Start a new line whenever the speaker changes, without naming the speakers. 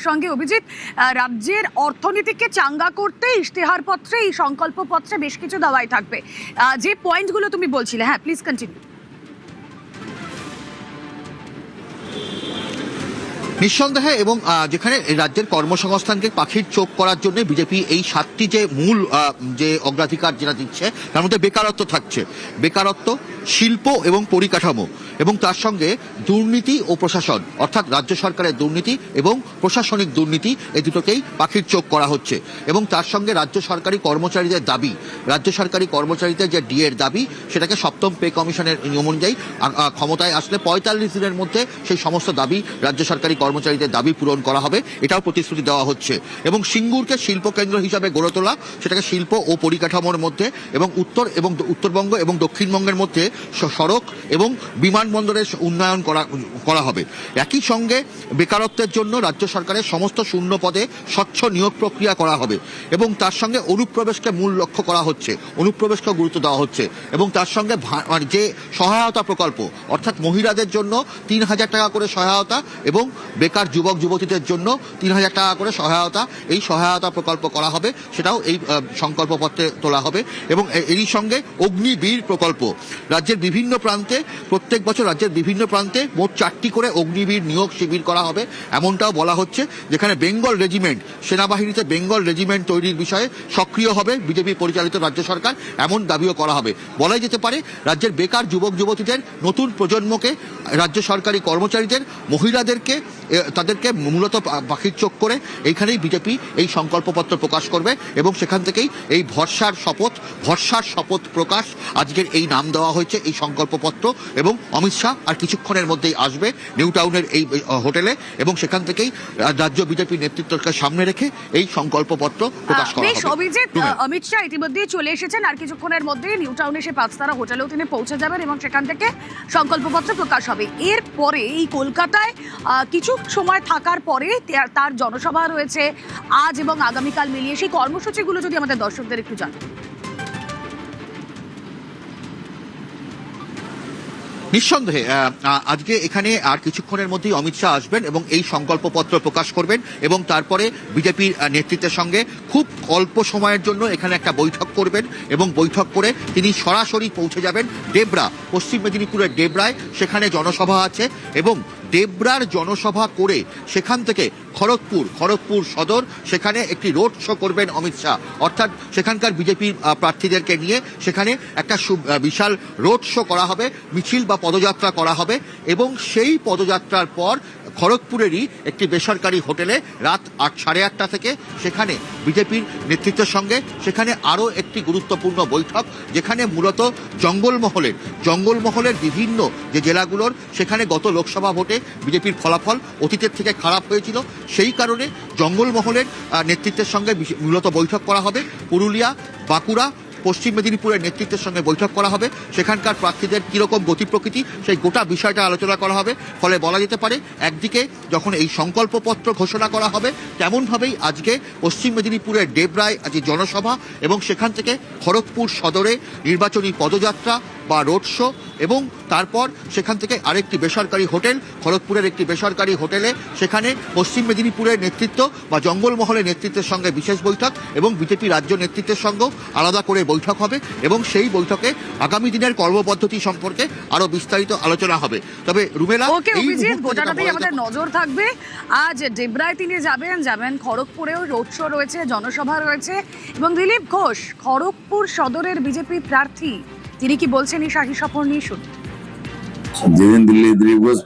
সঙ্গে অভিজিৎ, রাজ্যের অর্থনীতিকে চাঙ্গা করতে ইশতেহারপত্রে, এই সংকল্পপত্রে বেশ কিছু দাওয়াই থাকবে। যে পয়েন্টগুলো তুমি বলছিলে, হ্যাঁ প্লিজ কন্টিনিউ।
নিঃসন্দেহে এবং যেখানে রাজ্যের কর্মসংস্থানকে পাখির চোখ করার জন্য বিজেপি এই 7টি যে মূল যে অগ্রাধিকার যেটা দিচ্ছে তার মধ্যে বেকারত্ব থাকছে, বেকারত্ব, শিল্প এবং পরিকাঠামো, এবং তার সঙ্গে দুর্নীতি ও প্রশাসন, অর্থাৎ রাজ্য সরকারের দুর্নীতি এবং প্রশাসনিক দুর্নীতি, এই দুটোকেই পাখির চোখ করা হচ্ছে। এবং তার সঙ্গে রাজ্য সরকারি কর্মচারীদের দাবি, রাজ্য সরকারি কর্মচারীদের যে ডিএর দাবি, সেটাকে সপ্তম পে কমিশনের নিয়ম অনুযায়ী ক্ষমতায় আসলে 45 দিনের মধ্যে সেই সমস্ত দাবি, রাজ্য সরকারি কর্মচারীদের দাবি পূরণ করা হবে, এটাও প্রতিশ্রুতি দেওয়া হচ্ছে। এবং সিঙ্গুরকে শিল্প কেন্দ্র হিসাবে গড়ে তোলা, সেটাকে শিল্প ও পরিকাঠামোর মধ্যে এবং উত্তরবঙ্গ এবং দক্ষিণবঙ্গের মধ্যে সড়ক এবং বিমানবন্দরের উন্নয়ন করা হবে। একই সঙ্গে বেকারত্বের জন্য রাজ্য সরকারের সমস্ত শূন্য পদে স্বচ্ছ নিয়োগ প্রক্রিয়া করা হবে এবং তার সঙ্গে অনুপ্রবেশকে মূল লক্ষ্য করা হচ্ছে, অনুপ্রবেশকে গুরুত্ব দেওয়া হচ্ছে। এবং তার সঙ্গে যে সহায়তা প্রকল্প, অর্থাৎ মহিলাদের জন্য 3,000 টাকা করে সহায়তা এবং বেকার যুবক যুবতীদের জন্য 3,000 টাকা করে সহায়তা, এই সহায়তা প্রকল্প করা হবে, সেটাও এই সংকল্পপত্রে তোলা হবে। এবং এরই সঙ্গে অগ্নিবীর প্রকল্প, রাজ্যের বিভিন্ন প্রান্তে প্রত্যেক বছর রাজ্যের বিভিন্ন প্রান্তে মোট 4টি করে অগ্নিবীর নিয়োগ শিবির করা হবে, এমনটাও বলা হচ্ছে। যেখানে বেঙ্গল রেজিমেন্ট, সেনাবাহিনীতে বেঙ্গল রেজিমেন্ট তৈরির বিষয়ে সক্রিয় হবে বিজেপি পরিচালিত রাজ্য সরকার, এমন দাবিও করা হবে। বলাই যেতে পারে রাজ্যের বেকার যুবক যুবতীদের, নতুন প্রজন্মকে, রাজ্য সরকারি কর্মচারীদের, মহিলাদেরকে, তাদেরকে মূলত পাখির চোখ করে এইখানেই বিজেপি এই সংকল্পপত্র প্রকাশ করবে এবং সেখান থেকেই এই ভরসার শপথ প্রকাশ, আজকের এই নাম দেওয়া হয়েছে এই সংকল্পপত্র। এবং অমিত শাহ আর কিছুক্ষণের মধ্যেই আসবে নিউ টাউনের এই হোটেলে এবং সেখান থেকেই রাজ্য বিজেপি নেতৃত্বকে সামনে রেখে এই সংকল্পপত্র প্রকাশ করা হবে।
অভিজিৎ, অমিত শাহ ইতিমধ্যেই চলে এসেছেন, আর কিছুক্ষণের মধ্যেই নিউ টাউনে এসে 5 তারা হোটেলেও তিনি পৌঁছে যাবেন এবং সেখান থেকে সংকল্পপত্র প্রকাশ হবে। এরপরে এই কলকাতায় কিছু সময় থাকার পরে তার জনসভা রয়েছে আজ এবং আগামীকাল মিলিয়ে, সেই কর্মসূচিগুলো যদি আমাদের দর্শকদের একটু জানান।
নিঃসন্দেহে আজকে এখানে আর কিছুক্ষণের মধ্যেই অমিত শাহ আসবেন এবং এই সংকল্পপত্র প্রকাশ করবেন এবং তারপরে বিজেপির নেতৃত্বের সঙ্গে খুব অল্প সময়ের জন্য এখানে একটা বৈঠক করবেন এবং বৈঠক করে তিনি সরাসরি পৌঁছে যাবেন ডেবরা, পশ্চিম মেদিনীপুরের ডেবরায়। সেখানে জনসভা আছে এবং ডেবরার জনসভা করে সেখান থেকে খড়গপুর সদর, সেখানে একটি রোড শো করবেন অমিত শাহ, অর্থাৎ সেখানকার বিজেপি প্রার্থীদেরকে নিয়ে সেখানে একটা বিশাল রোড শো করা হবে, মিছিল বা পদযাত্রা করা হবে। এবং সেই পদযাত্রার পর খড়গপুরেরই একটি বেসরকারি হোটেলে রাত 8:30 থেকে সেখানে বিজেপির নেতৃত্বের সঙ্গে সেখানে আরও একটি গুরুত্বপূর্ণ বৈঠক, যেখানে মূলত জঙ্গলমহলের বিভিন্ন যে জেলাগুলোর, সেখানে গত লোকসভা ভোটে বিজেপির ফলাফল অতীতের থেকে খারাপ হয়েছিল, সেই কারণে জঙ্গলমহলের নেতৃত্বের সঙ্গে মূলত বৈঠক করা হবে। পুরুলিয়া, বাঁকুড়া, পশ্চিম মেদিনীপুরের নেতৃত্বের সঙ্গে বৈঠক করা হবে, সেখানকার প্রার্থীদের কীরকম গতি প্রকৃতি, সেই গোটা বিষয়টা আলোচনা করা হবে। ফলে বলা যেতে পারে একদিকে যখন এই সংকল্পপত্র ঘোষণা করা হবে, তেমনভাবেই আজকে পশ্চিম মেদিনীপুরের ডেবরায় আজ জনসভা এবং সেখান থেকে খড়গপুর সদরে নির্বাচনী পদযাত্রা বা রোড শো এবং তারপর সেখান থেকে আরেকটি বেসরকারি হোটেল, খড়গপুরের একটি বেসরকারি হোটেলে সেখানে পশ্চিম মেদিনীপুরের নেতৃত্ব বা জঙ্গলমহলের নেতৃত্বের সঙ্গে বিশেষ বৈঠক এবং বিজেপি রাজ্য নেতৃত্বের সঙ্গেও আলাদা করে বৈঠক হবে এবং সেই বৈঠকে আগামী দিনের কর্মপদ্ধতি সম্পর্কে আরো বিস্তারিত আলোচনা হবে। তবে রুমেলা,
গোটাটাতেই আমাদের নজর থাকবে। আজ ডেবরায় তিনি যাবেন, খড়গপুরেও রোড শো রয়েছে, জনসভা রয়েছে। এবং দিলীপ ঘোষ, খড়গপুর সদরের বিজেপি প্রার্থী, তিনি কি বলছেন এই শাহী সফর নিয়ে? শুনুন।
যেদিন দিলীপ ঘোষ